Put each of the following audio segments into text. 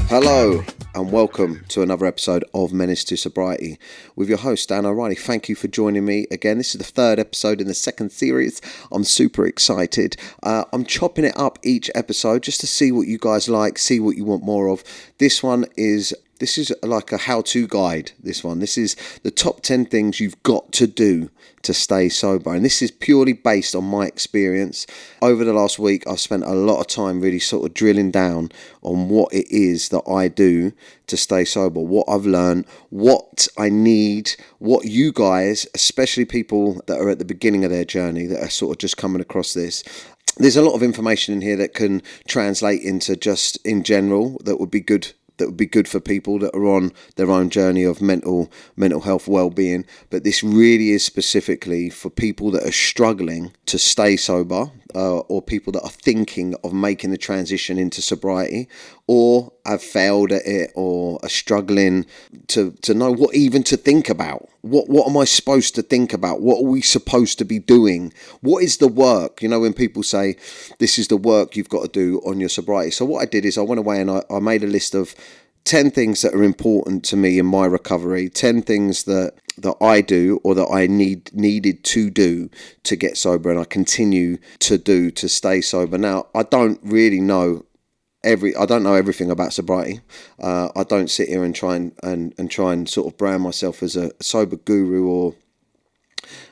Hello and welcome to another episode of Menace to Sobriety with your host Dan O'Reilly. Thank you for joining me again. This is the third episode in the second series. I'm super excited. I'm chopping it up each episode just to see what you guys like, see what you want more of. This is like a how-to guide, this one. This is the top 10 things you've got to do to stay sober. And this is purely based on my experience. Over the last week, I've spent a lot of time really sort of drilling down on what it is that I do to stay sober, what I've learned, what I need, what you guys, especially people that are at the beginning of their journey, that are sort of just coming across this. There's a lot of information in here that can translate into just in general that would be good for people that are on their own journey of mental health well-being. But this really is specifically for people that are struggling to stay sober, or people that are thinking of making the transition into sobriety, or have failed at it, or are struggling to know what even to think about. What am I supposed to think about? What are we supposed to be doing? What is the work? You know, when people say this is the work you've got to do on your sobriety. So what I did is I went away and I made a list of 10 things that are important to me in my recovery, 10 things that I do or that I needed to do to get sober, and I continue to do to stay sober. Now, I don't really know I don't know everything about sobriety. I don't sit here and try and sort of brand myself as a sober guru or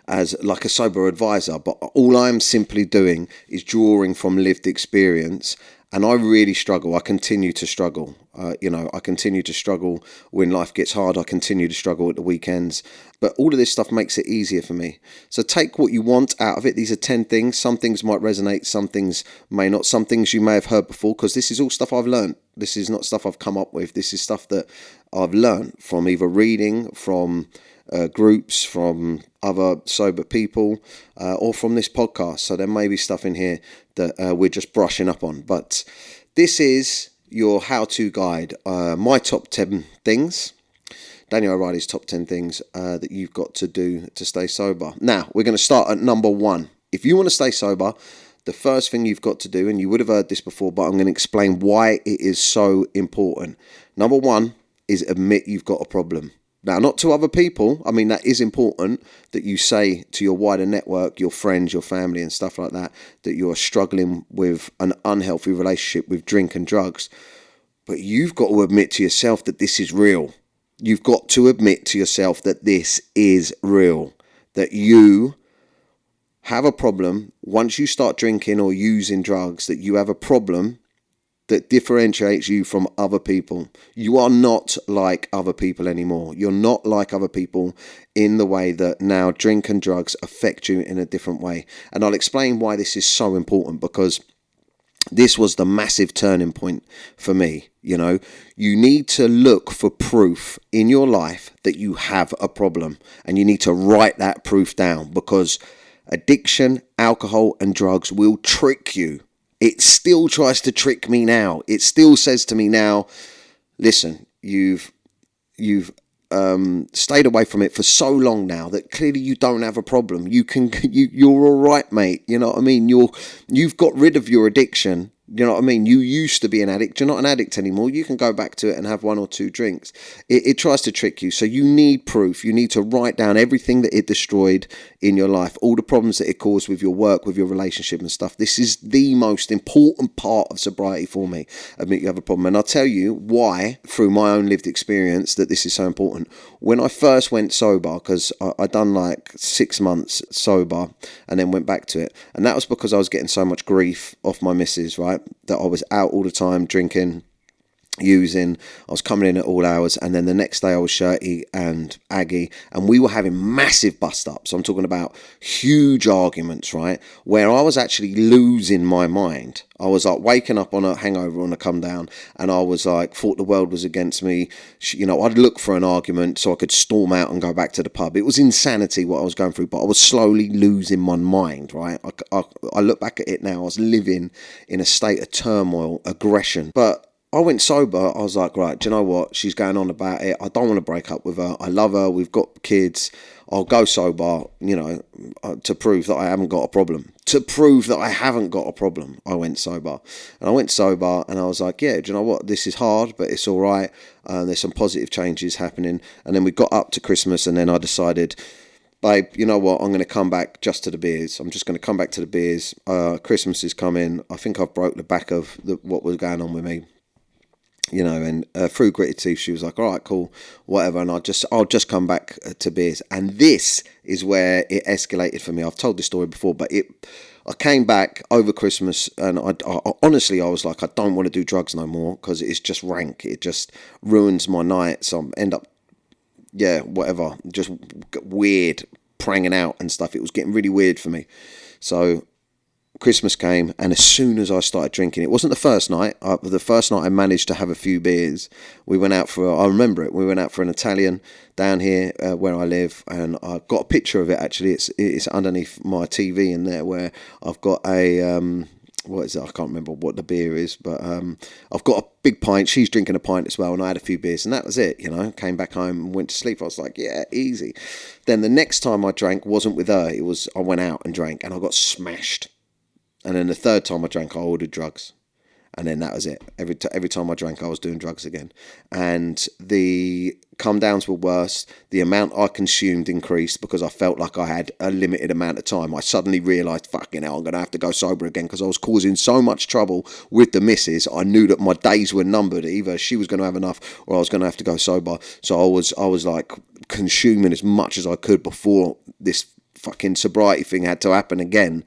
as like a sober advisor, but all I'm simply doing is drawing from lived experience. And I really struggle. I continue to struggle. I continue to struggle when life gets hard. I continue to struggle at the weekends. But all of this stuff makes it easier for me. So take what you want out of it. These are 10 things. Some things might resonate. Some things may not. Some things you may have heard before, because this is all stuff I've learned. This is not stuff I've come up with. This is stuff that I've learned from either reading, from groups, from other sober people, or from this podcast. So there may be stuff in here that we're just brushing up on. But this is your how-to guide. My top 10 things. Daniel O'Reilly's top 10 things that you've got to do to stay sober. Now, we're going to start at number 1. If you want to stay sober, the first thing you've got to do, and you would have heard this before, but I'm going to explain why it is so important. Number 1 is admit you've got a problem. Now, not to other people. I mean, that is important that you say to your wider network, your friends, your family and stuff like that, that you're struggling with an unhealthy relationship with drink and drugs. But you've got to admit to yourself that this is real. You've got to admit to yourself that this is real, that you have a problem. Once you start drinking or using drugs, that you have a problem that differentiates you from other people. You are not like other people anymore. You're not like other people in the way that now drink and drugs affect you in a different way. And I'll explain why this is so important, because this was the massive turning point for me. You know, you need to look for proof in your life that you have a problem, and you need to write that proof down, because addiction, alcohol and drugs will trick you. It still tries to trick me now. It still says to me now, listen, you've stayed away from it for so long now that clearly you don't have a problem. You're all right, mate. You know what I mean? You've got rid of your addiction. You know what I mean? You used to be an addict. You're not an addict anymore. You can go back to it and have 1 or 2 drinks. It tries to trick you. So you need proof. You need to write down everything that it destroyed in your life, all the problems that it caused with your work, with your relationship and stuff. This is the most important part of sobriety for me. Admit you have a problem. And I'll tell you why, through my own lived experience, that this is so important. When I first went sober, because I'd done like 6 months sober and then went back to it. And that was because I was getting so much grief off my missus, right? That I was out all the time drinking, using, I was coming in at all hours, and then the next day I was shirty and aggy, and we were having massive bust-ups. I'm talking about huge arguments, right, where I was actually losing my mind. I was like waking up on a hangover, on a come down, and I was like, thought the world was against me. You know, I'd look for an argument so I could storm out and go back to the pub. It was insanity what I was going through, but I was slowly losing my mind, right? I look back at it now, I was living in a state of turmoil, aggression. But I went sober. I was like, right, do you know what? She's going on about it. I don't want to break up with her. I love her. We've got kids. I'll go sober, to prove that I haven't got a problem. To prove that I haven't got a problem, I went sober. And I went sober and I was like, yeah, do you know what? This is hard, but it's all right. There's some positive changes happening. And then we got up to Christmas and then I decided, babe, you know what? I'm going to come back just to the beers. I'm just going to come back to the beers. Christmas is coming. I think I've broke the back of what was going on with me. And through gritted teeth, she was like, all right, cool, whatever. And I'll just come back to beers. And this is where it escalated for me. I've told this story before, but I came back over Christmas and I honestly, I was like, I don't want to do drugs no more because it's just rank. It just ruins my night. So I end up, whatever, just weird, pranging out and stuff. It was getting really weird for me. So Christmas came, and as soon as I started drinking, it wasn't the first night. The first night I managed to have a few beers. We went out I remember it. We went out for an Italian down here where I live, and I've got a picture of it actually. It's underneath my TV in there where I've got a what is it? I can't remember what the beer is, but I've got a big pint. She's drinking a pint as well, and I had a few beers, and that was it. Came back home and went to sleep. I was like, yeah, easy. Then the next time I drank wasn't with her. I went out and drank, and I got smashed. And then the third time I drank, I ordered drugs. And then that was it. Every time I drank, I was doing drugs again. And the come downs were worse. The amount I consumed increased because I felt like I had a limited amount of time. I suddenly realised, fucking hell, I'm going to have to go sober again because I was causing so much trouble with the missus. I knew that my days were numbered. Either she was going to have enough or I was going to have to go sober. So I was like consuming as much as I could before this fucking sobriety thing had to happen again.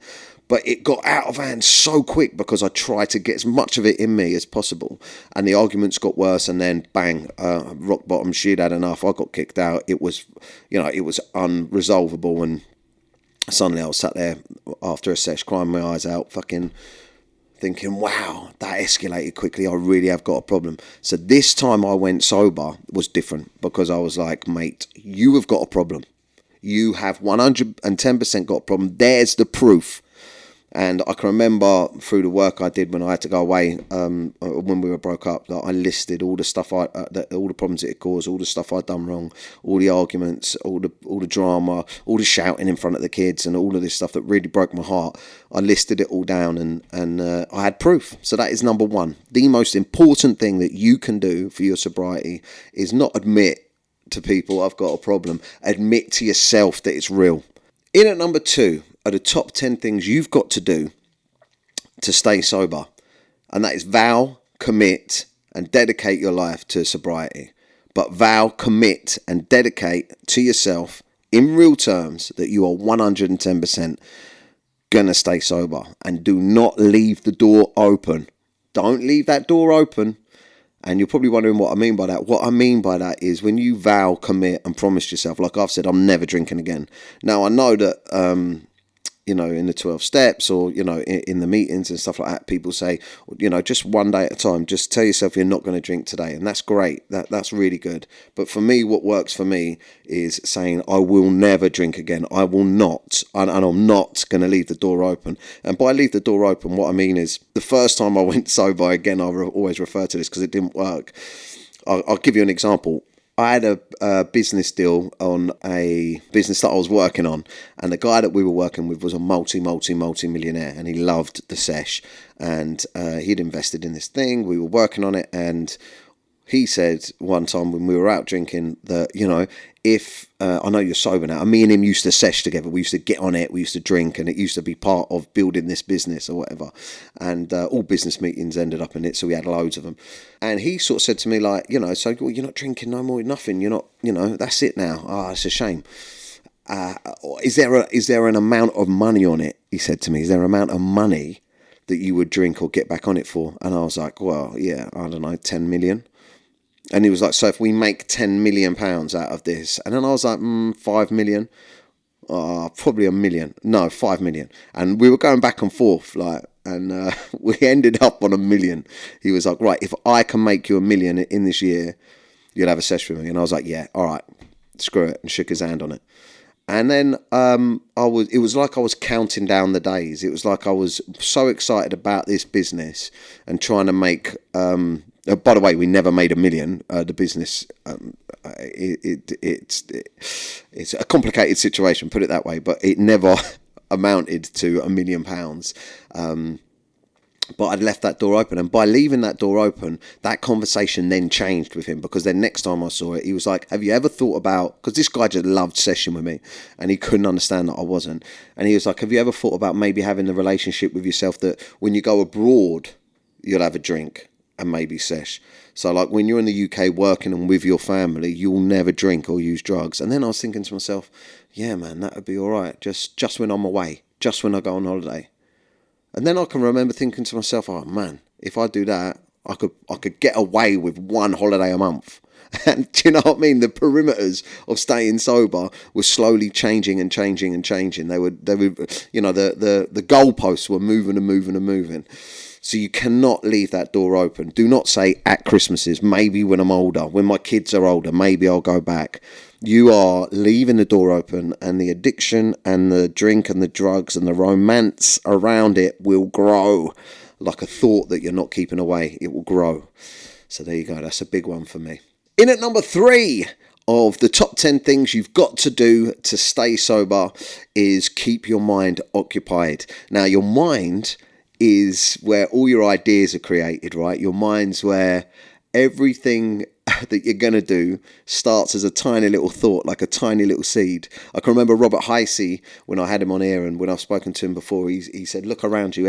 But it got out of hand so quick because I tried to get as much of it in me as possible. And the arguments got worse, and then bang, rock bottom, she'd had enough. I got kicked out. It was, it was unresolvable. And suddenly I was sat there after a sesh crying my eyes out, fucking thinking, wow, that escalated quickly. I really have got a problem. So this time I went sober was different because I was like, mate, you have got a problem. You have 110% got a problem. There's the proof. And I can remember through the work I did when I had to go away, when we were broke up, that I listed all the stuff all the problems it caused, all the stuff I'd done wrong, all the arguments, all the drama, all the shouting in front of the kids, and all of this stuff that really broke my heart. I listed it all down, and I had proof. So that is number one. The most important thing that you can do for your sobriety is not admit to people I've got a problem. Admit to yourself that it's real. In at number 2 are the top 10 things you've got to do to stay sober. And that is vow, commit, and dedicate your life to sobriety. But vow, commit, and dedicate to yourself in real terms that you are 110% going to stay sober. And do not leave the door open. Don't leave that door open. And you're probably wondering what I mean by that. What I mean by that is when you vow, commit, and promise yourself, like I've said, I'm never drinking again. Now, I know that, in the 12 steps or, in the meetings and stuff like that, people say, just one day at a time, just tell yourself you're not going to drink today. And that's great. That's really good. But for me, what works for me is saying, I will never drink again. I will not. And I'm not going to leave the door open. And by leave the door open, what I mean is the first time I went sober, again, I always refer to this because it didn't work. I'll give you an example. I had a business deal on a business that I was working on, and the guy that we were working with was a multi-millionaire, and he loved the sesh, and he'd invested in this thing. We were working on it, and he said one time when we were out drinking that, if I know you're sober now, and me and him used to sesh together. We used to get on it, we used to drink, and it used to be part of building this business or whatever. And all business meetings ended up in it, so we had loads of them. And he sort of said to me, like, so well, you're not drinking no more, nothing. You're not, that's it now. Oh, it's a shame. Is there an amount of money on it? He said to me, is there an amount of money that you would drink or get back on it for? And I was like, well, yeah, I don't know, 10 million. And he was like, so if we make £10 million out of this, and then I was like, 5 million, probably a million, no, 5 million. And we were going back and forth, and we ended up on 1 million. He was like, right, if I can make you 1 million in this year, you'll have a session with me. And I was like, yeah, all right, screw it, and shook his hand on it. And then it was like I was counting down the days. It was like I was so excited about this business and trying to make 1 By the way, we never made 1 million. The business, it's a complicated situation, put it that way, but it never amounted to £1 million. But I'd left that door open, and by leaving that door open, that conversation then changed with him, because then next time I saw it, he was like, have you ever thought about, because this guy just loved session with me and he couldn't understand that I wasn't, and he was like, have you ever thought about maybe having a relationship with yourself that when you go abroad you'll have a drink and maybe sesh, so like when you're in the UK working and with your family, you'll never drink or use drugs. And then I was thinking to myself, yeah man, that would be all right, just when I'm away, just when I go on holiday. And then I can remember thinking to myself, oh man, if I do that, I could get away with 1 holiday a month. And do you know what I mean? The perimeters of staying sober were slowly changing and changing and changing. They were, you know, the goalposts were moving and moving and moving. So you cannot leave that door open. Do not say at Christmases, maybe when I'm older, when my kids are older, maybe I'll go back. You are leaving the door open, and the addiction and the drink and the drugs and the romance around it will grow like a thought that you're not keeping away. It will grow. So there you go. That's a big one for me. In at number 3 of the top 10 things you've got to do to stay sober is keep your mind occupied. Now, your mind is where all your ideas are created, right? Your mind's where everything that you're going to do starts as a tiny little thought, like a tiny little seed. I can remember Robert Heisey, when I had him on air and when I've spoken to him before, he said, look around you,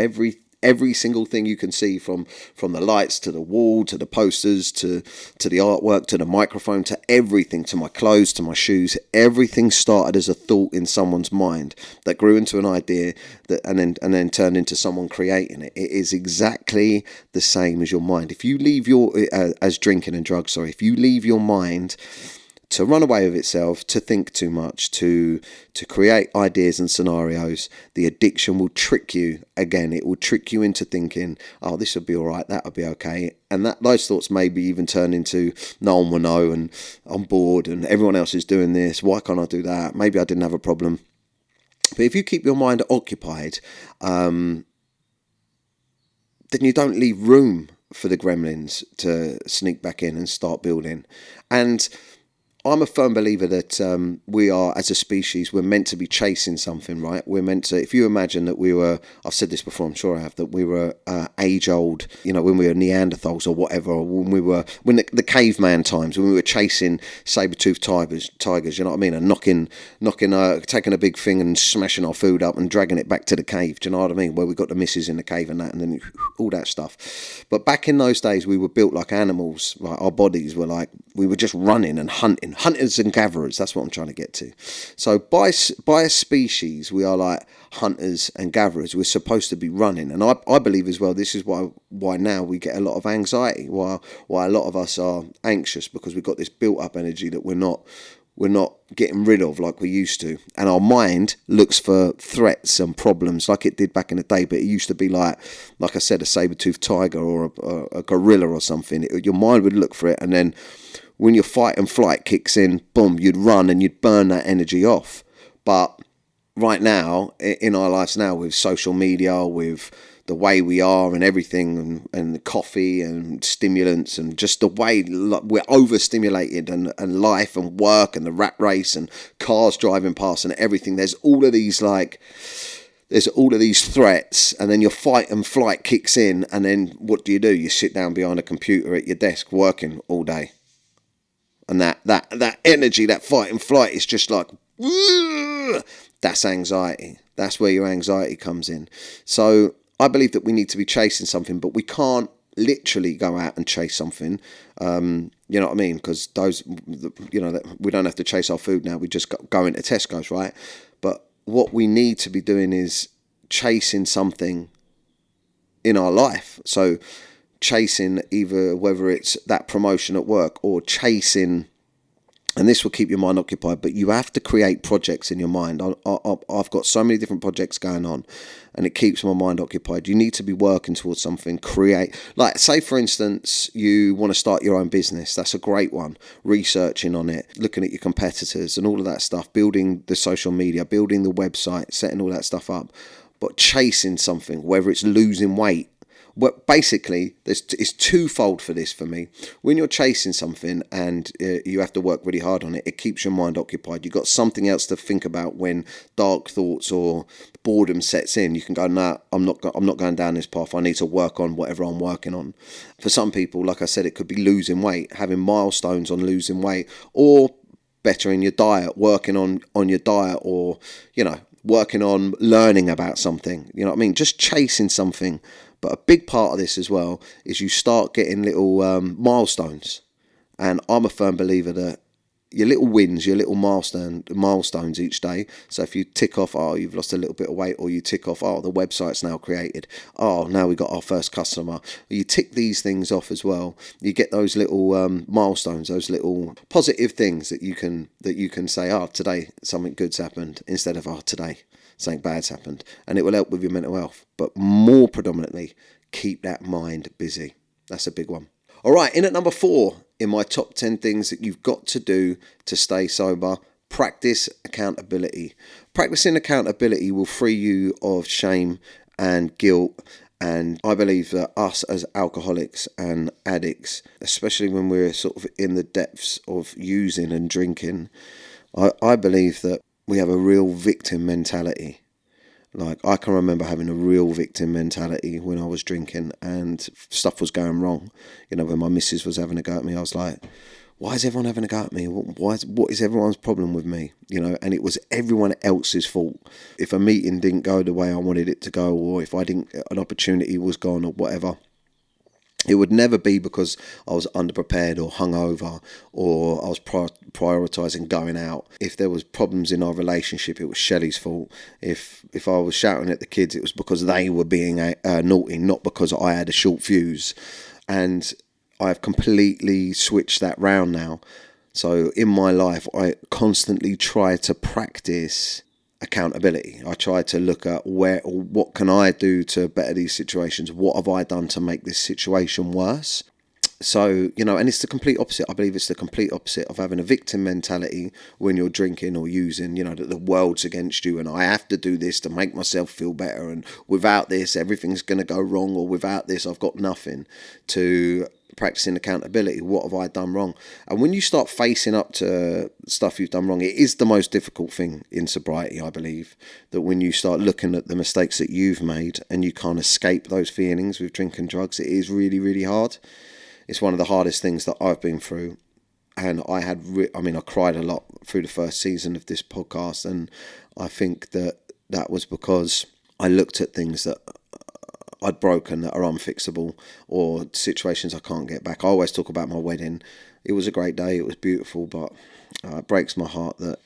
every single thing you can see, from the lights to the wall, to the posters, to the artwork, to the microphone, to everything, to my clothes, to my shoes, everything started as a thought in someone's mind that grew into an idea that and then turned into someone creating it. It is exactly the same as your mind. If you leave as drinking and drugs, if you leave your mind to run away with itself, to think too much, to create ideas and scenarios, the addiction will trick you again. It will trick you into thinking, oh, this will be all right, that will be okay. And those thoughts maybe even turn into, no one will know, and I'm bored, and everyone else is doing this, why can't I do that? Maybe I didn't have a problem. But if you keep your mind occupied, then you don't leave room for the gremlins to sneak back in and start building. And I'm a firm believer that we are, as a species, we're meant to be chasing something, right? We're meant to, if you imagine that we were, I've said this before, I'm sure I have, that we were age old, you know, when we were Neanderthals or whatever, or when the caveman times, when we were chasing saber-toothed tigers, you know what I mean? And taking a big thing and smashing our food up and dragging it back to the cave, do you know what I mean? Where we got the missus in the cave and that, and then all that stuff. But back in those days, we were built like animals, right? Our bodies were like, we were just running and hunting. Hunters and gatherers, that's what I'm trying to get to. So by a species, we are like hunters and gatherers. We're supposed to be running. And I believe as well, this is why now we get a lot of anxiety, why a lot of us are anxious, because we've got this built up energy that we're not getting rid of like we used to. And our mind looks for threats and problems like it did back in the day, but it used to be like I said, a saber-toothed tiger or a gorilla or something. Your mind would look for it, and then when your fight and flight kicks in, boom, you'd run and you'd burn that energy off. But right now, in our lives now, with social media, with the way we are and everything, and the coffee and stimulants, and just the way we're overstimulated, and life and work and the rat race and cars driving past and everything, there's all of these threats, and then your fight and flight kicks in, and then what do? You sit down behind a computer at your desk working all day. And that energy, that fight and flight is just like, that's anxiety. That's where your anxiety comes in. So I believe that we need to be chasing something, but we can't literally go out and chase something. You know what I mean? Because we don't have to chase our food now. We just go into Tesco's, right? But what we need to be doing is chasing something in our life. So chasing either whether it's that promotion at work or chasing, and this will keep your mind occupied, but you have to create projects in your mind. I've got so many different projects going on, and it keeps my mind occupied. You need to be working towards something, like say for instance, you want to start your own business. That's a great one. Researching on it, looking at your competitors and all of that stuff, building the social media, building the website, setting all that stuff up, but chasing something, whether it's losing weight, Well, basically, it's twofold for this for me. When you're chasing something and you have to work really hard on it, it keeps your mind occupied. You've got something else to think about when dark thoughts or boredom sets in. You can go, nah, I'm not going down this path. I need to work on whatever I'm working on. For some people, like I said, it could be losing weight, having milestones on losing weight, or bettering your diet, working on your diet, or, working on learning about something. You know what I mean? Just chasing something. But a big part of this as well is you start getting little milestones. And I'm a firm believer that your little wins, your little milestones each day. So if you tick off, oh, you've lost a little bit of weight, or you tick off, oh, the website's now created. Oh, now we got our first customer. You tick these things off as well. You get those little milestones, those little positive things that you can say, oh, today something good's happened, instead of, oh, today something bad's happened. And it will help with your mental health. But more predominantly, keep that mind busy. That's a big one. All right, in at number 4, in my top 10 things that you've got to do to stay sober, practice accountability. Practicing accountability will free you of shame and guilt. And I believe that us as alcoholics and addicts, especially when we're sort of in the depths of using and drinking, I believe that we have a real victim mentality. Like, I can remember having a real victim mentality when I was drinking and stuff was going wrong. When my missus was having a go at me, I was like, why is everyone having a go at me? What is everyone's problem with me? And it was everyone else's fault. If a meeting didn't go the way I wanted it to go, or if an opportunity was gone or whatever, it would never be because I was underprepared or hungover, or I was prioritising going out. If there was problems in our relationship, it was Shelley's fault. If I was shouting at the kids, it was because they were being naughty, not because I had a short fuse. And I've completely switched that round now. So in my life, I constantly try to practice accountability. I try to look at what can I do to better these situations? What have I done to make this situation worse? So, and it's the complete opposite. I believe it's the complete opposite of having a victim mentality when you're drinking or using, that the world's against you and I have to do this to make myself feel better. And without this, everything's going to go wrong, or without this, I've got nothing. To practicing accountability. What have I done wrong? And when you start facing up to stuff you've done wrong, it is the most difficult thing in sobriety, I believe, that when you start looking at the mistakes that you've made and you can't escape those feelings with drinking drugs, it is really, really hard. It's one of the hardest things that I've been through. And I cried a lot through the first season of this podcast. And I think that was because I looked at things that I'd broken that are unfixable, or situations I can't get back. I always talk about my wedding. It was a great day. It was beautiful, but it breaks my heart that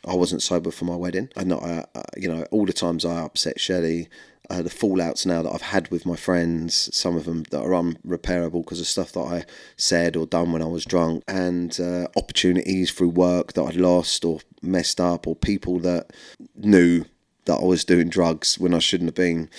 I wasn't sober for my wedding. And all the times I upset Shelley, the fallouts now that I've had with my friends, some of them that are unrepairable because of stuff that I said or done when I was drunk, and opportunities through work that I'd lost or messed up, or people that knew that I was doing drugs when I shouldn't have been.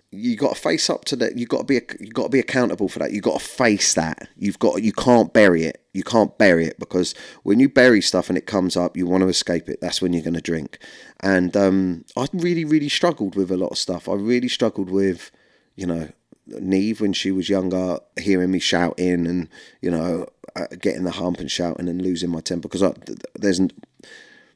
You got to face up to that. You got to be accountable for that. You got to face that. You can't bury it. You can't bury it, because when you bury stuff and it comes up, you want to escape it. That's when you're going to drink. And I really, really struggled with a lot of stuff. I really struggled with, Neve when she was younger, hearing me shouting and getting the hump and shouting and losing my temper, because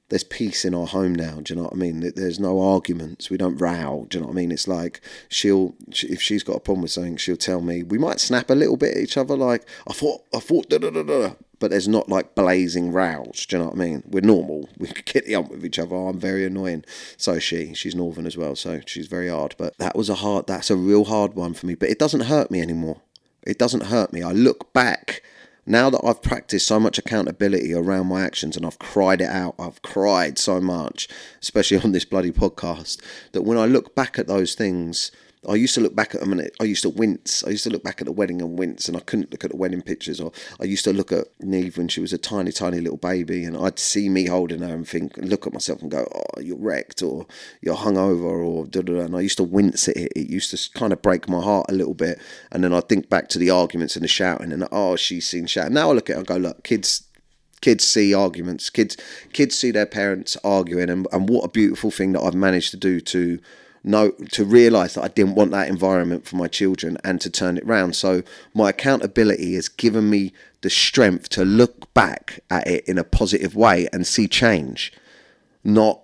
there's peace in our home now. Do you know what I mean? There's no arguments. We don't row. Do you know what I mean? It's like if she's got a problem with something, she'll tell me. We might snap a little bit at each other, like, I thought, da da da da. But there's not like blazing rows. Do you know what I mean? We're normal. We can get the hump with each other. I'm very annoying. So she's northern as well, so she's very hard. But that's a real hard one for me. But it doesn't hurt me anymore. It doesn't hurt me. I look back. Now that I've practiced so much accountability around my actions and I've cried it out, I've cried so much, especially on this bloody podcast, that when I look back at those things, I used to look back at them and I used to wince. I used to look back at the wedding and wince, and I couldn't look at the wedding pictures. Or I used to look at Neve when she was a tiny, tiny little baby, and I'd see me holding her and look at myself and go, oh, you're wrecked, or you're hungover, or da-da-da. And I used to wince at it. It used to kind of break my heart a little bit. And then I'd think back to the arguments and the shouting, and she's seen shouting. Now I look at it and go, look, kids see arguments. Kids see their parents arguing, and what a beautiful thing that I've managed to do to to realise that I didn't want that environment for my children and to turn it round. So my accountability has given me the strength to look back at it in a positive way and see change, not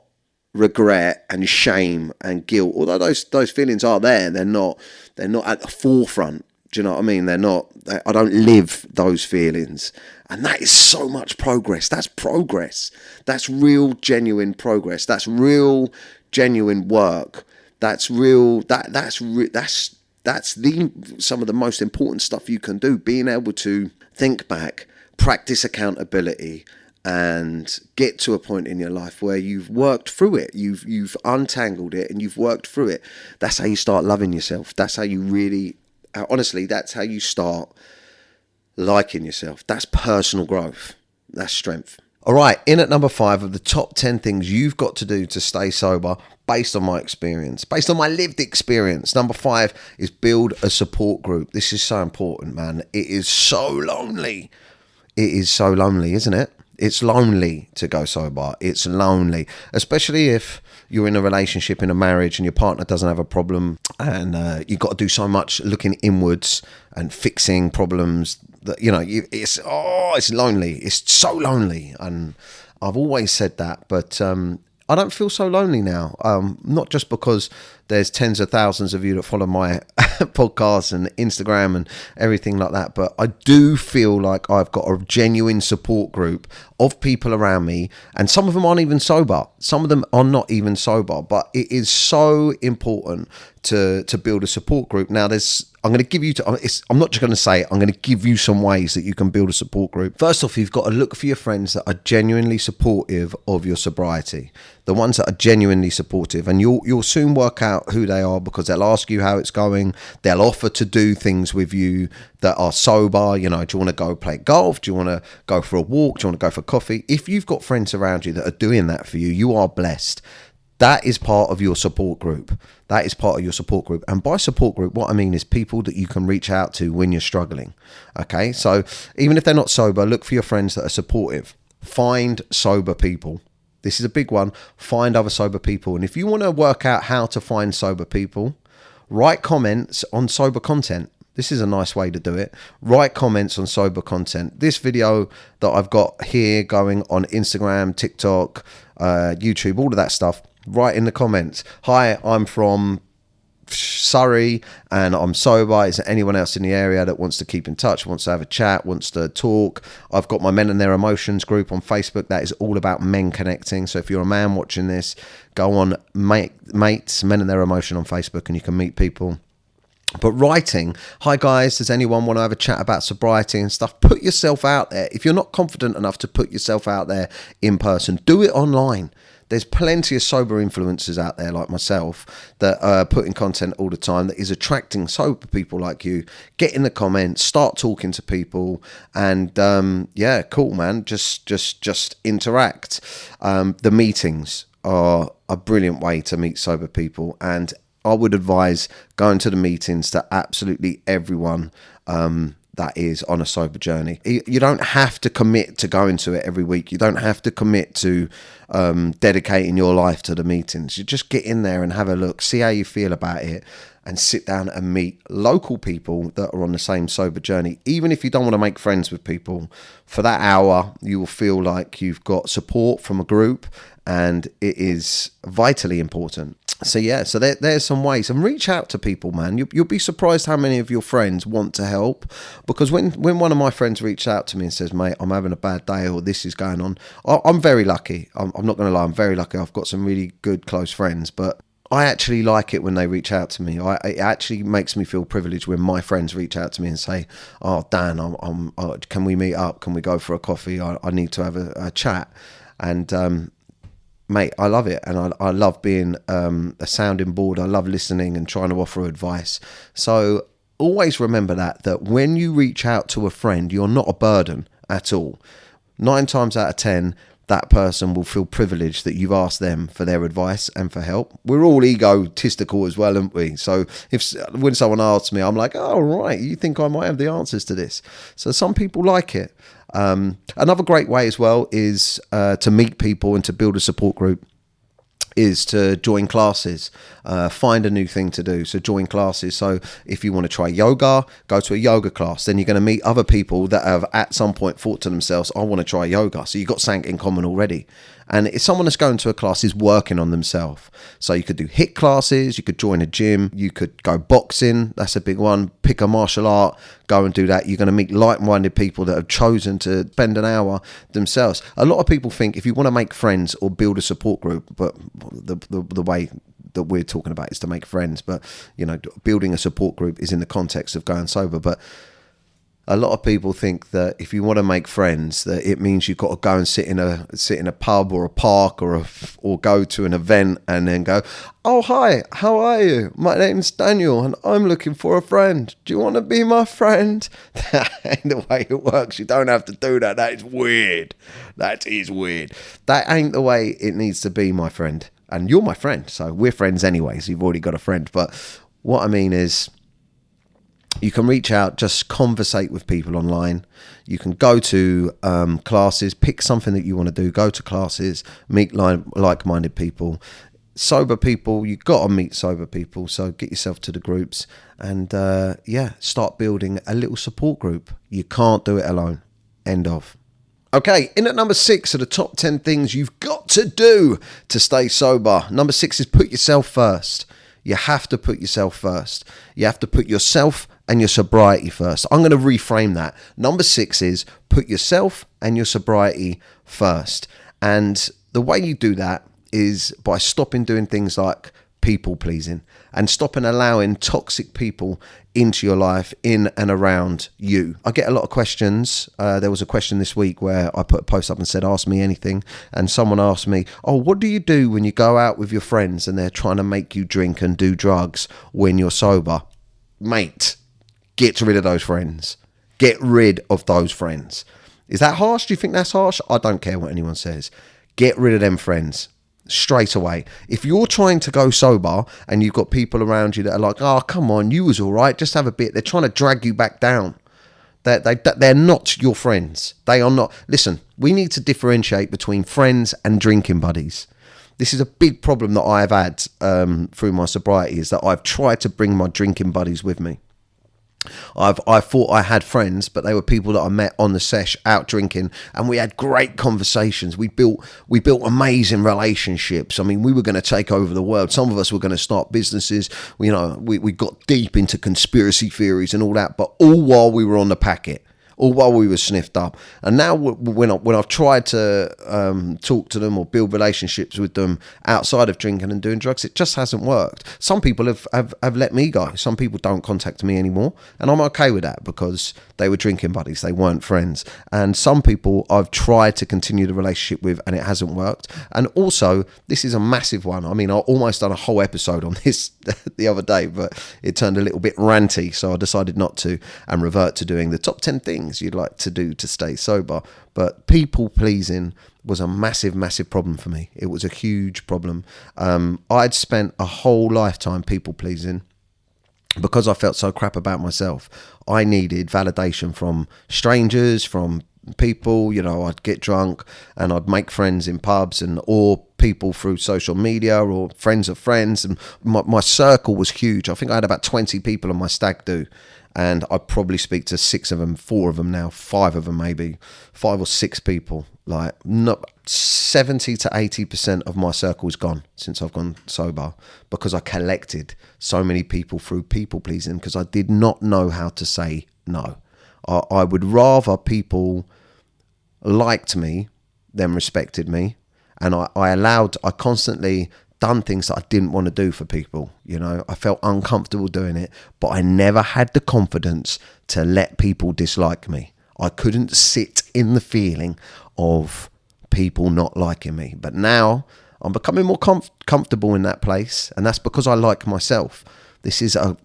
regret and shame and guilt. Although those feelings are there, they're not at the forefront. Do you know what I mean? I don't live those feelings. And that is so much progress. That's progress. That's real, genuine progress. That's real, genuine work. That's real. That's some of the most important stuff you can do. Being able to think back, practice accountability, and get to a point in your life where you've worked through it, you've untangled it, and you've worked through it. That's how you start loving yourself. That's how you really, honestly, that's how you start liking yourself. That's personal growth. That's strength. All right, in at number 5 of the top 10 things you've got to do to stay sober based on my experience, based on my lived experience. Number 5 is build a support group. This is so important, man. It is so lonely. It is so lonely, isn't it? It's lonely to go sober. It's lonely, especially if you're in a relationship, in a marriage, and your partner doesn't have a problem, and you've got to do so much looking inwards and fixing problems that, it's lonely. It's so lonely. And I've always said that, but I don't feel so lonely now. Not just because there's tens of thousands of you that follow my podcast and Instagram and everything like that, but I do feel like I've got a genuine support group of people around me, and some of them aren't even sober. Some of them are not even sober, but it is so important to build a support group. Now, I'm going to give you, I'm not just going to say it, I'm going to give you some ways that you can build a support group. First off, you've got to look for your friends that are genuinely supportive of your sobriety. The ones that are genuinely supportive, and you'll soon work out who they are, because they'll ask you how it's going. They'll offer to do things with you that are sober. Do you want to go play golf? Do you want to go for a walk? Do you want to go for coffee? If you've got friends around you that are doing that for you, you are blessed. That is part of your support group. That is part of your support group. And by support group, what I mean is people that you can reach out to when you're struggling. Okay, so even if they're not sober, look for your friends that are supportive. Find sober people. This is a big one. Find other sober people. And if you want to work out how to find sober people, write comments on sober content. This is a nice way to do it. Write comments on sober content. This video that I've got here going on Instagram, TikTok, YouTube, all of that stuff, write in the comments. Hi, I'm from Surrey and I'm sober. Is there anyone else in the area that wants to keep in touch, wants to have a chat, wants to talk? I've got my Men and Their Emotions group on Facebook. That is all about men connecting. So if you're a man watching this, go on Mates, Men and Their Emotion on Facebook, and you can meet people. But writing, hi guys, does anyone want to have a chat about sobriety and stuff? Put yourself out there. If you're not confident enough to put yourself out there in person, do it online. There's plenty of sober influencers out there like myself that are putting content all the time that is attracting sober people like you. Get in the comments, start talking to people, and yeah, cool, man. Just interact. The meetings are a brilliant way to meet sober people, and I would advise going to the meetings to absolutely everyone that is on a sober journey. You don't have to commit to going to it every week. You don't have to commit to dedicating your life to the meetings. You just get in there and have a look, see how you feel about it, and sit down and meet local people that are on the same sober journey. Even if you don't want to make friends with people, for that hour, you will feel like you've got support from a group, and it is vitally important. So yeah, so there's some ways, and reach out to people, man. You'll be surprised how many of your friends want to help, because when one of my friends reached out to me and says, mate, I'm having a bad day, or this is going on, I'm very lucky. I'm not going to lie, I'm very lucky. I've got some really good close friends, but I actually like it when they reach out to me. It actually makes me feel privileged when my friends reach out to me and say, oh, Dan, can we meet up? Can we go for a coffee? I need to have a chat. And mate, I love it, and I love being a sounding board. I love listening and trying to offer advice. So always remember that when you reach out to a friend, you're not a burden at all. 9 times out of 10, that person will feel privileged that you've asked them for their advice and for help. We're all egotistical as well, aren't we? So when someone asks me, I'm like, oh, right, you think I might have the answers to this? So some people like it. Another great way as well is to meet people and to build a support group is to join classes, find a new thing to do. So join classes. So if you want to try yoga, go to a yoga class. Then you're going to meet other people that have at some point thought to themselves, I want to try yoga. So you've got something in common already. And if someone that's going to a class is working on themselves, so you could do HIIT classes, you could join a gym, you could go boxing, that's a big one, pick a martial art, go and do that. You're going to meet like-minded people that have chosen to spend an hour themselves. A lot of people think if you want to make friends or build a support group, but the way that we're talking about is to make friends, but building a support group is in the context of going sober. But a lot of people think that if you want to make friends, that it means you've got to go and sit in a pub or a park or go to an event and then go, oh, hi, how are you? My name's Daniel and I'm looking for a friend. Do you want to be my friend? That ain't the way it works. You don't have to do that. That is weird. That is weird. That ain't the way it needs to be, my friend. And you're my friend, so we're friends anyway, so you've already got a friend. But what I mean is, you can reach out, just conversate with people online. You can go to classes, pick something that you want to do, go to classes, meet like-minded people. Sober people, you've got to meet sober people, so get yourself to the groups and start building a little support group. You can't do it alone. End of. Okay, in at number 6 are the top 10 things you've got to do to stay sober. Number 6 is put yourself first. You have to put yourself first. You have to put yourself and your sobriety first. I'm going to reframe that. Number 6 is put yourself and your sobriety first. And the way you do that is by stopping doing things like people pleasing and stopping allowing toxic people into your life, in and around you. I get a lot of questions. There was a question this week where I put a post up and said, ask me anything. And someone asked me, what do you do when you go out with your friends and they're trying to make you drink and do drugs when you're sober? Mate, get rid of those friends. Get rid of those friends. Is that harsh? Do you think that's harsh? I don't care what anyone says. Get rid of them friends. Straight away. If you're trying to go sober and you've got people around you that are like, oh, come on, you was all right, just have a bit. They're trying to drag you back down. They're not your friends. They are not. Listen, we need to differentiate between friends and drinking buddies. This is a big problem that I have had through my sobriety, is that I've tried to bring my drinking buddies with me. I thought I had friends, but they were people that I met on the sesh out drinking, and we had great conversations. We built amazing relationships. I mean, we were going to take over the world. Some of us were going to start businesses. We got deep into conspiracy theories and all that, but all while we were on the packet. All while we were sniffed up. And now when I've tried to talk to them or build relationships with them outside of drinking and doing drugs, it just hasn't worked. Some people have let me go. Some people don't contact me anymore. And I'm okay with that because they were drinking buddies. They weren't friends. And some people I've tried to continue the relationship with and it hasn't worked. And also, this is a massive one. I mean, I almost done a whole episode on this the other day, but it turned a little bit ranty. So I decided not to and revert to doing the top 10 things you'd like to do to stay sober. But people pleasing was a massive problem for me. It was a huge problem. I'd spent a whole lifetime people pleasing because I felt so crap about myself. I needed validation from strangers, from people. I'd get drunk and I'd make friends in pubs or people through social media or friends of friends, and my circle was huge. I think I had about 20 people on my stag do, and I probably speak to 6 of them, 4 of them now, 5 of them maybe, 5 or 6 people. Like, not 70 to 80% of my circle is gone since I've gone sober, because I collected so many people through people pleasing, because I did not know how to say no. I would rather people liked me than respected me, and I constantly done things that I didn't want to do for people. I felt uncomfortable doing it, but I never had the confidence to let people dislike me. I couldn't sit in the feeling of people not liking me. But now I'm becoming more comfortable in that place, and that's because I like myself. This is a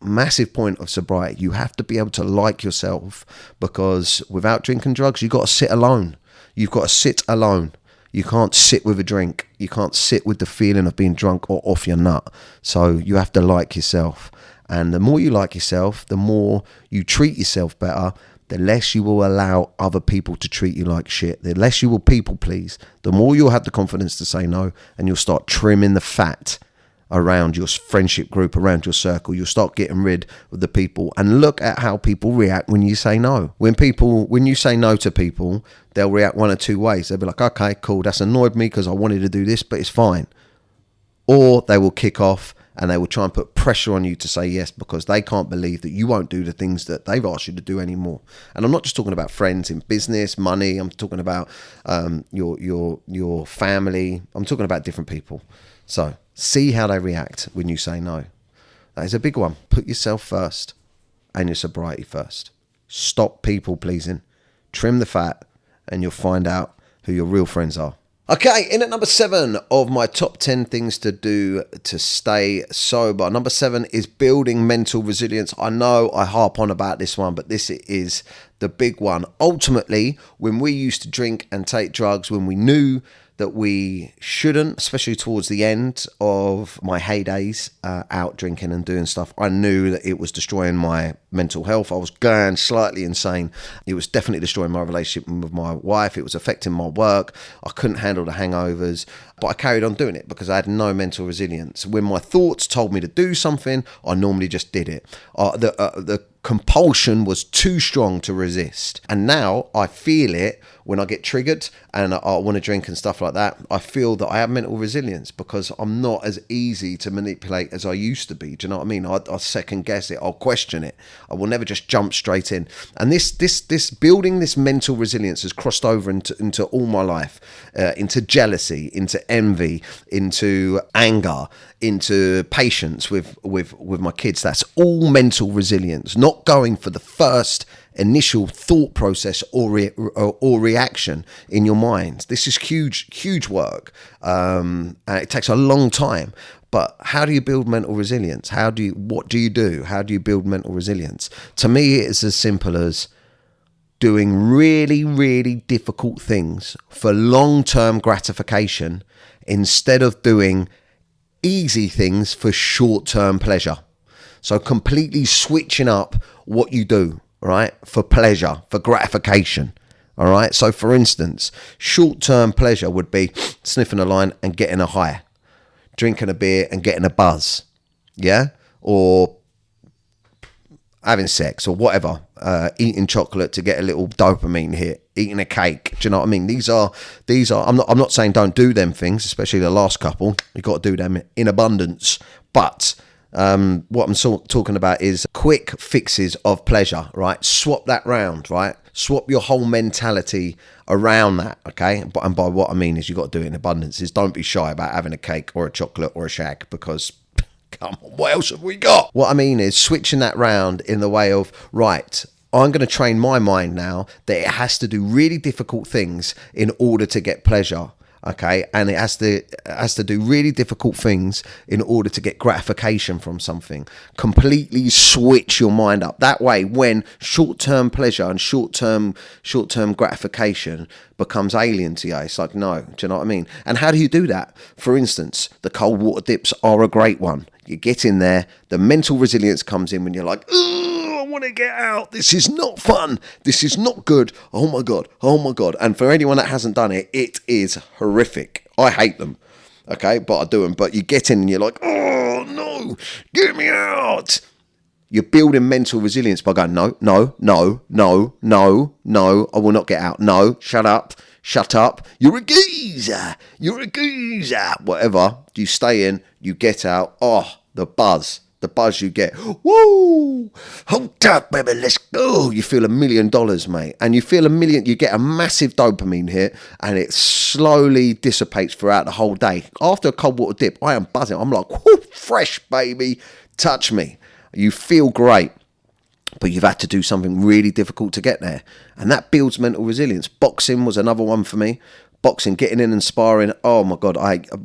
massive point of sobriety. You have to be able to like yourself, because without drinking drugs, you've got to sit alone. You've got to sit alone. You can't sit with a drink. You can't sit with the feeling of being drunk or off your nut. So you have to like yourself. And the more you like yourself, the more you treat yourself better, the more you the less you will allow other people to treat you like shit, the less you will people please, the more you'll have the confidence to say no, and you'll start trimming the fat around your friendship group, around your circle. You'll start getting rid of the people, and look at how people react when you say no. When you say no to people, they'll react one of two ways. They'll be like, okay, cool, that's annoyed me because I wanted to do this, but it's fine. Or they will kick off and they will try and put pressure on you to say yes, because they can't believe that you won't do the things that they've asked you to do anymore. And I'm not just talking about friends in business, money. I'm talking about your family. I'm talking about different people. So see how they react when you say no. That is a big one. Put yourself first and your sobriety first. Stop people pleasing. Trim the fat, and you'll find out who your real friends are. Okay, in at number 7 of my top 10 things to do to stay sober. Number 7 is building mental resilience. I know I harp on about this one, but this is the big one. Ultimately, when we used to drink and take drugs, when we knew that we shouldn't, especially towards the end of my heydays out drinking and doing stuff, I knew that it was destroying my mental health. I was going slightly insane. It was definitely destroying my relationship with my wife. It was affecting my work. I couldn't handle the hangovers, but I carried on doing it because I had no mental resilience. When my thoughts told me to do something, I normally just did it. The compulsion was too strong to resist. And now I feel it when I get triggered and I want to drink and stuff like that. I feel that I have mental resilience because I'm not as easy to manipulate as I used to be. Do you know what I mean? I'll second guess it. I'll question it. I will never just jump straight in. And this building this mental resilience has crossed over into all my life, into jealousy, into envy, into anger, into patience with my kids. That's all mental resilience. Not going for the first initial thought process or reaction in your mind. This is huge work, and it takes a long time. But how do you build mental resilience? What do you do? How do you build mental resilience? To me, it's as simple as doing really, really difficult things for long-term gratification instead of doing easy things for short-term pleasure. So completely switching up what you do, right? For pleasure, for gratification. All right. So for instance, short-term pleasure would be sniffing a line and getting a high, drinking a beer and getting a buzz. Yeah. Or having sex or whatever, eating chocolate to get a little dopamine hit, eating a cake. Do you know what I mean? These are, I'm not saying don't do them things, especially the last couple. You've got to do them in abundance. But what I'm talking about is quick fixes of pleasure, right? Swap that round, right? Swap your whole mentality around that, okay? And by what I mean is you've got to do it in abundance. Don't be shy about having a cake or a chocolate or a shag, because come on, what else have we got? What I mean is switching that round in the way of, right, I'm going to train my mind now that it has to do really difficult things in order to get pleasure. Okay, and it has to do really difficult things in order to get gratification from something. Completely switch your mind up. That way, when short-term pleasure and short-term gratification becomes alien to you, it's like, no, do you know what I mean? And how do you do that? For instance, the cold water dips are a great one. You get in there, the mental resilience comes in when you're like, I want to get out. This is not fun. This is not good. Oh my God. And for anyone that hasn't done it, it is horrific. I hate them. Okay, but I do them. But you get in and you're like, oh no, get me out. You're building mental resilience by going, no, I will not get out. No, shut up. You're a geezer. Whatever. You stay in, you get out. Oh, the buzz you get. Woo! Hold up, baby, let's go. You feel $1 million, mate. And you get a massive dopamine hit, and it slowly dissipates throughout the whole day. After a cold water dip, I am buzzing. I'm like, whoo, fresh, baby. Touch me. You feel great. But you've had to do something really difficult to get there. And that builds mental resilience. Boxing was another one for me. Boxing, getting in and sparring. Oh my God.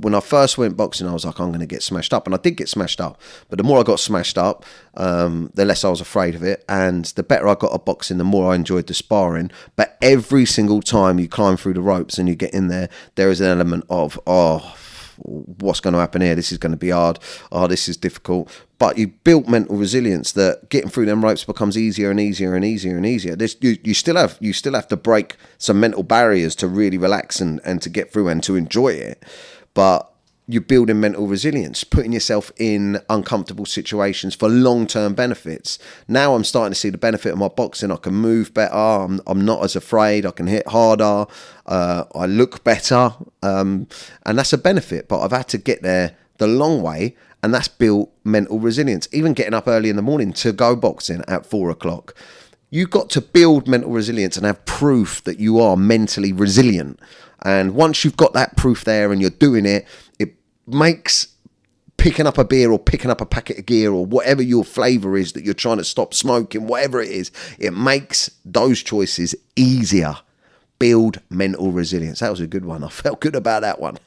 When I first went boxing, I was like, I'm going to get smashed up. And I did get smashed up. But the more I got smashed up, the less I was afraid of it. And the better I got at boxing, the more I enjoyed the sparring. But every single time you climb through the ropes and you get in there, there is an element of, what's going to happen here? This is going to be hard. Oh, this is difficult. But you built mental resilience that getting through them ropes becomes easier and easier and easier and easier. You still have to break some mental barriers to really relax and to get through and to enjoy it. But you're building mental resilience, putting yourself in uncomfortable situations for long-term benefits. Now I'm starting to see the benefit of my boxing. I can move better. I'm not as afraid. I can hit harder. I look better. And that's a benefit. But I've had to get there the long way, and that's built mental resilience. Even getting up early in the morning to go boxing at 4 o'clock. You've got to build mental resilience and have proof that you are mentally resilient. And once you've got that proof there and you're doing it, it makes picking up a beer or picking up a packet of gear or whatever your flavour is that you're trying to stop smoking, whatever it is, it makes those choices easier. Build mental resilience. That was a good one. I felt good about that one.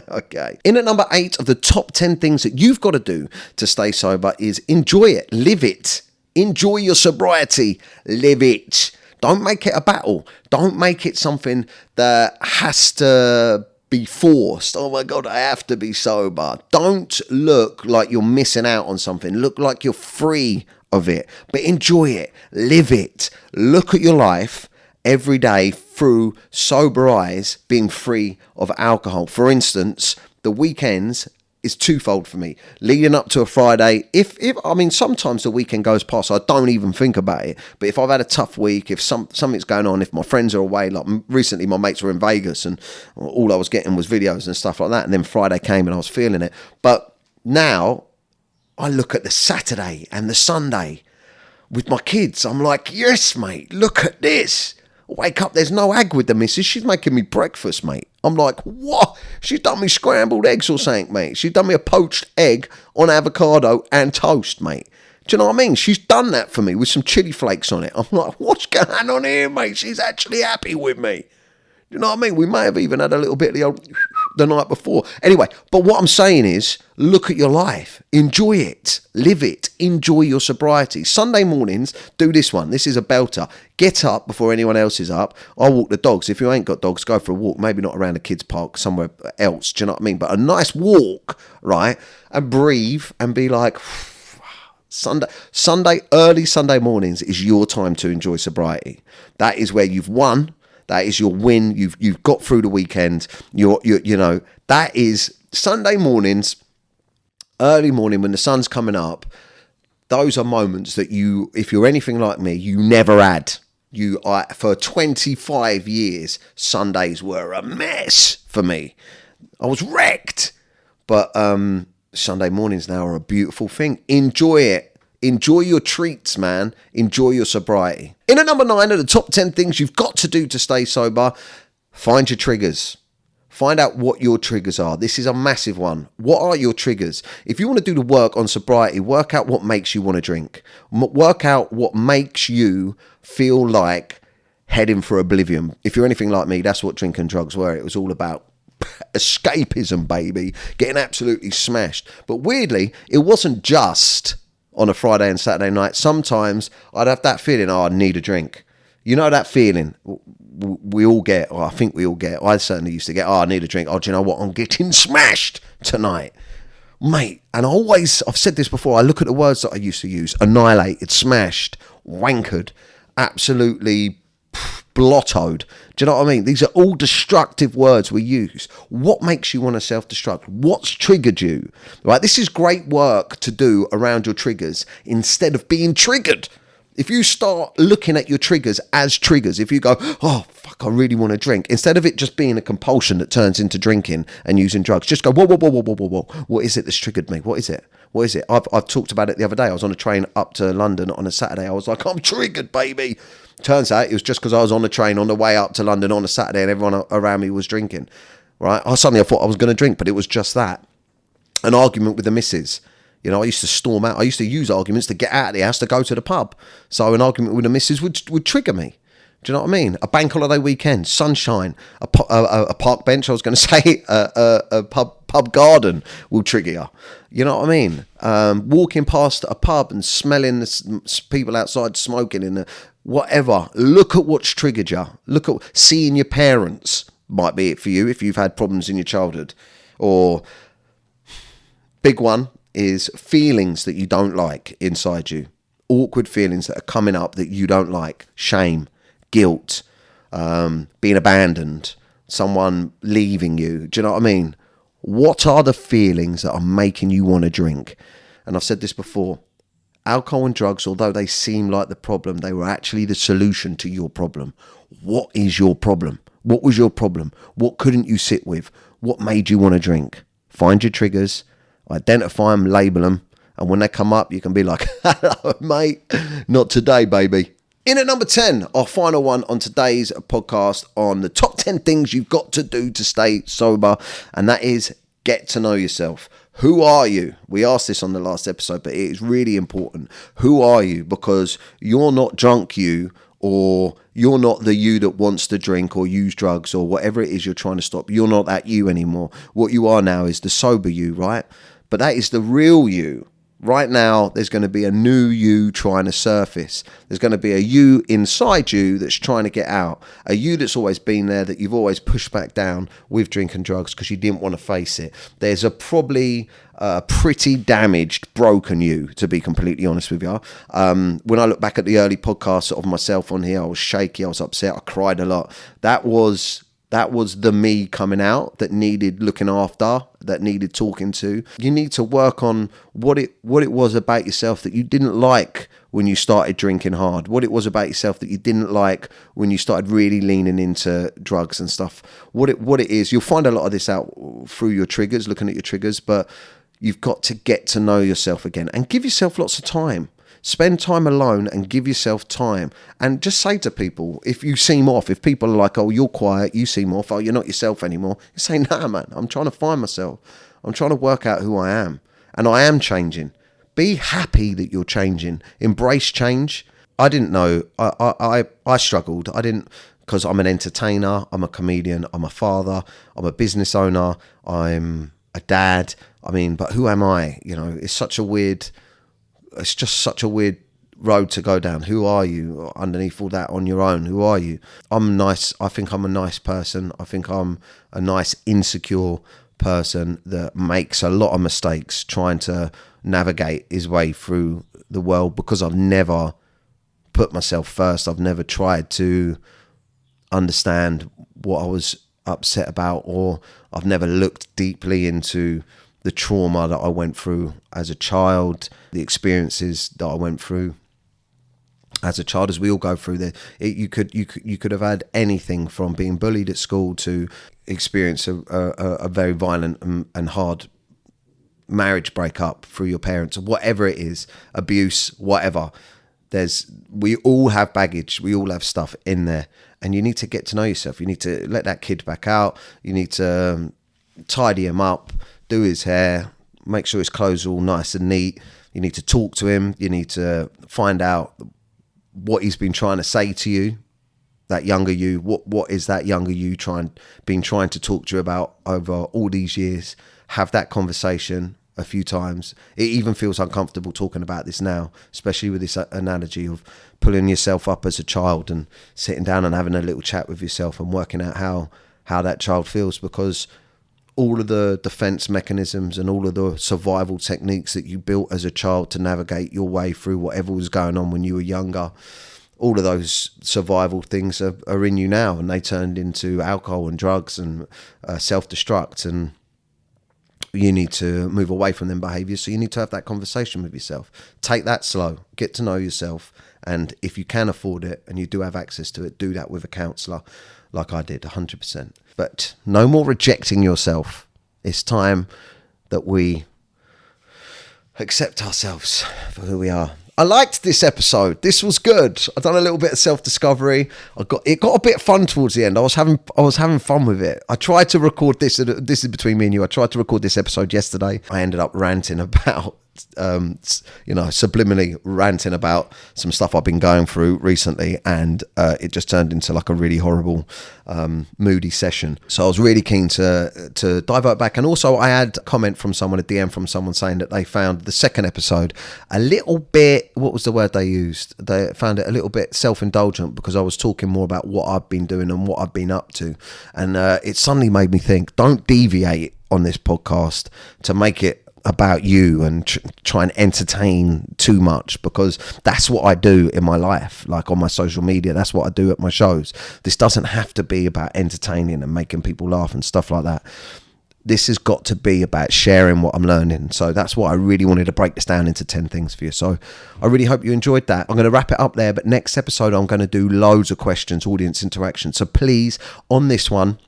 Okay. In at number 8 of the top 10 things that you've got to do to stay sober is enjoy it, live it. Enjoy your sobriety, live it. Don't make it a battle. Don't make it something that has to be forced. Oh my God, I have to be sober. Don't look like you're missing out on something. Look like you're free of it, but enjoy it, live it. Look at your life every day through sober eyes, being free of alcohol. For instance, the weekends is twofold for me. Leading up to a Friday, if sometimes the weekend goes past, I don't even think about it. But if I've had a tough week, if something's going on, if my friends are away, like recently my mates were in Vegas and all I was getting was videos and stuff like that, and then Friday came and I was feeling it. But now I look at the Saturday and the Sunday with my kids. I'm like, yes, mate, look at this. Wake up, there's no ag with the missus. She's making me breakfast, mate. I'm like, what? She's done me scrambled eggs or something, mate. She's done me a poached egg on avocado and toast, mate. Do you know what I mean? She's done that for me with some chili flakes on it. I'm like, what's going on here, mate? She's actually happy with me. You know what I mean? We may have even had a little bit of the old the night before. Anyway, but what I'm saying is, look at your life. Enjoy it. Live it. Enjoy your sobriety. Sunday mornings, do this one. This is a belter. Get up before anyone else is up. I'll walk the dogs. If you ain't got dogs, go for a walk. Maybe not around a kid's park, somewhere else. Do you know what I mean? But a nice walk, right? And breathe and be like... Early Sunday mornings is your time to enjoy sobriety. That is where you've won. That is your win. You've got through the weekend. You know, that is Sunday mornings, early morning when the sun's coming up. Those are moments that you, if you're anything like me, you never had. For 25 years, Sundays were a mess for me. I was wrecked. But Sunday mornings now are a beautiful thing. Enjoy it. Enjoy your treats, man. Enjoy your sobriety. In at number 9 of the top 10 things you've got to do to stay sober, find your triggers. Find out what your triggers are. This is a massive one. What are your triggers? If you want to do the work on sobriety, work out what makes you want to drink. Work out what makes you feel like heading for oblivion. If you're anything like me, that's what drink and drugs were. It was all about escapism, baby. Getting absolutely smashed. But weirdly, it wasn't just on a Friday and Saturday night. Sometimes I'd have that feeling, I need a drink. You know that feeling we all get, or I think we all get. I certainly used to get, I need a drink. Oh, do you know what? I'm getting smashed tonight. Mate, and I've said this before, I look at the words that I used to use: annihilated, smashed, wankered, absolutely blottoed. Do you know what I mean? These are all destructive words we use. What makes you want to self-destruct? What's triggered you? Right? This is great work to do around your triggers instead of being triggered. If you start looking at your triggers as triggers, if you go, oh, fuck, I really want to drink, instead of it just being a compulsion that turns into drinking and using drugs, just go, whoa. What is it that's triggered me? What is it? What is it? I've talked about it the other day. I was on a train up to London on a Saturday. I was like, I'm triggered, baby. Turns out it was just because I was on the train on the way up to London on a Saturday and everyone around me was drinking, right? I thought I was going to drink, but it was just that. An argument with the missus. You know, I used to storm out. I used to use arguments to get out of the house to go to the pub. So an argument with the missus would trigger me. Do you know what I mean? A bank holiday weekend, sunshine, a park bench, I was going to say, a pub garden will trigger you. You know what I mean? Walking past a pub and smelling the people outside smoking in the whatever. Look at what's triggered you. Look at seeing your parents might be it for you if you've had problems in your childhood. Or big one is feelings that you don't like inside you. Awkward feelings that are coming up that you don't like. Shame, guilt, being abandoned, someone leaving you. Do you know what I mean? What are the feelings that are making you want to drink? And I've said this before. Alcohol and drugs, although they seem like the problem, they were actually the solution to your problem. What is your problem? What was your problem? What couldn't you sit with? What made you want to drink? Find your triggers, identify them, label them, and when they come up, you can be like, hello, mate, not today, baby. In at number 10, our final one on today's podcast on the top 10 things you've got to do to stay sober, and that is get to know yourself. Who are you? We asked this on the last episode, but it is really important. Who are you? Because you're not drunk you, or you're not the you that wants to drink or use drugs or whatever it is you're trying to stop. You're not that you anymore. What you are now is the sober you, right? But that is the real you. Right now, there's going to be a new you trying to surface. There's going to be a you inside you that's trying to get out. A you that's always been there, that you've always pushed back down with drink and drugs because you didn't want to face it. There's a probably pretty damaged, broken you, to be completely honest with you. When I look back at the early podcasts of myself on here, I was shaky, I was upset, I cried a lot. That was the me coming out that needed looking after, that needed talking to. You need to work on what it was about yourself that you didn't like when you started drinking hard, what it was about yourself that you didn't like when you started really leaning into drugs and stuff. What it is, you'll find a lot of this out through your triggers, looking at your triggers, but you've got to get to know yourself again and give yourself lots of time. Spend time alone and give yourself time. And just say to people, if you seem off, if people are like, oh, you're quiet, you seem off, oh, you're not yourself anymore. You say, nah, man, I'm trying to find myself. I'm trying to work out who I am. And I am changing. Be happy that you're changing. Embrace change. I didn't know. I struggled. I didn't, because I'm an entertainer, I'm a comedian, I'm a father, I'm a business owner, I'm a dad. I mean, but who am I? You know, it's just such a weird road to go down. Who are you underneath all that on your own? Who are you? I'm nice. I think I'm a nice person. I think I'm a nice, insecure person that makes a lot of mistakes trying to navigate his way through the world because I've never put myself first. I've never tried to understand what I was upset about, or I've never looked deeply into the trauma that I went through as a child, the experiences that I went through as a child, as we all go through. You could have had anything from being bullied at school to experience a very violent and hard marriage breakup through your parents, or whatever it is, abuse, whatever. We all have baggage. We all have stuff in there, and you need to get to know yourself. You need to let that kid back out. You need to tidy him up, do his hair, make sure his clothes are all nice and neat. You need to talk to him. You need to find out what he's been trying to say to you, that younger you. What is that younger you been trying to talk to you about over all these years? Have that conversation a few times. It even feels uncomfortable talking about this now, especially with this analogy of pulling yourself up as a child and sitting down and having a little chat with yourself and working out how that child feels, because all of the defense mechanisms and all of the survival techniques that you built as a child to navigate your way through whatever was going on when you were younger, all of those survival things are in you now, and they turned into alcohol and drugs and self-destruct, and you need to move away from them behaviours. So you need to have that conversation with yourself. Take that slow, get to know yourself, and if you can afford it and you do have access to it, do that with a counsellor, like I did, 100%. But no more rejecting yourself. It's time that we accept ourselves for who we are. I liked this episode. This was good. I've done a little bit of self-discovery. It got a bit fun towards the end. I was having fun with it. I tried to record this. This is between me and you. I tried to record this episode yesterday. I ended up ranting about subliminally ranting about some stuff I've been going through recently, and it just turned into like a really horrible, moody session. So I was really keen to divert back. And also I had a comment from someone, a DM from someone, saying that they found the second episode a little bit, what was the word they used? They found it a little bit self-indulgent, because I was talking more about what I've been doing and what I've been up to. And it suddenly made me think, don't deviate on this podcast to make it about you and try and entertain too much, because that's what I do in my life, like on my social media. That's what I do at my shows. This doesn't have to be about entertaining and making people laugh and stuff like that. This has got to be about sharing what I'm learning. So that's what I really wanted to break this down into 10 things for you. So I really hope you enjoyed that. I'm going to wrap it up there, but next episode I'm going to do loads of questions, audience interaction. So please, on this one,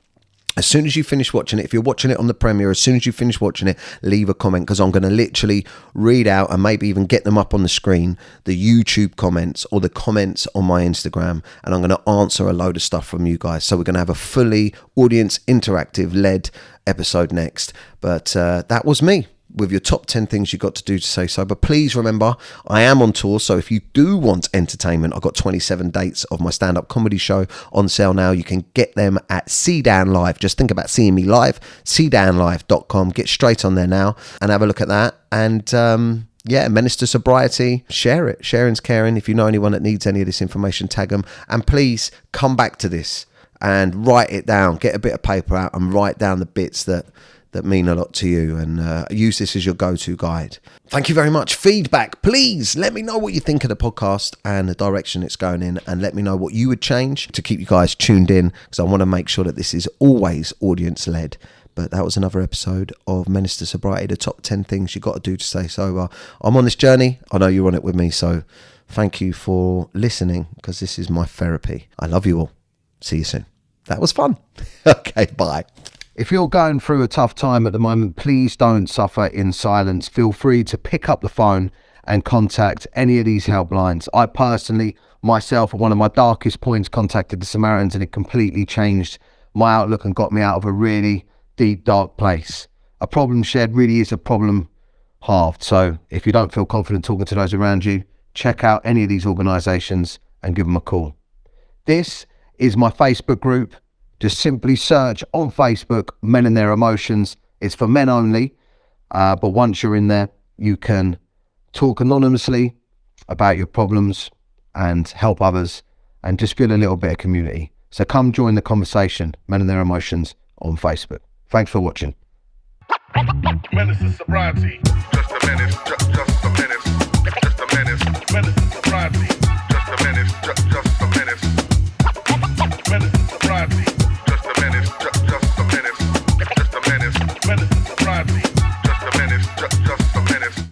as soon as you finish watching it, if you're watching it on the premiere, as soon as you finish watching it, leave a comment, because I'm going to literally read out and maybe even get them up on the screen, the YouTube comments or the comments on my Instagram, and I'm going to answer a load of stuff from you guys. So we're going to have a fully audience interactive led episode next. But that was me with your top 10 things you got to do to say so. But please remember, I am on tour, so if you do want entertainment, I've got 27 dates of my stand-up comedy show on sale now. You can get them at CDAN Live. Just think about seeing me live, cdanlive.com. Get straight on there now and have a look at that. And Menace to Sobriety, share it. Sharing's caring. If you know anyone that needs any of this information, tag them. And please come back to this and write it down. Get a bit of paper out and write down the bits that mean a lot to you, and use this as your go-to guide. Thank you very much. Feedback, please let me know what you think of the podcast and the direction it's going in, and let me know what you would change to keep you guys tuned in, because I want to make sure that this is always audience led. But that was another episode of Menace to Sobriety, the top 10 things you got to do to stay sober. I'm on this journey. I know you're on it with me, so thank you for listening, because this is my therapy. I love you all. See you soon. That was fun. Okay, bye. If you're going through a tough time at the moment, please don't suffer in silence. Feel free to pick up the phone and contact any of these helplines. I personally, myself, at one of my darkest points, contacted the Samaritans, and it completely changed my outlook and got me out of a really deep, dark place. A problem shared really is a problem halved. So if you don't feel confident talking to those around you, check out any of these organisations and give them a call. This is my Facebook group. Just simply search on Facebook, Men and Their Emotions. It's for men only. But once you're in there, you can talk anonymously about your problems and help others and just feel a little bit of community. So come join the conversation, Men and Their Emotions, on Facebook. Thanks for watching. Menace to Sobriety. Just a menace, just a menace.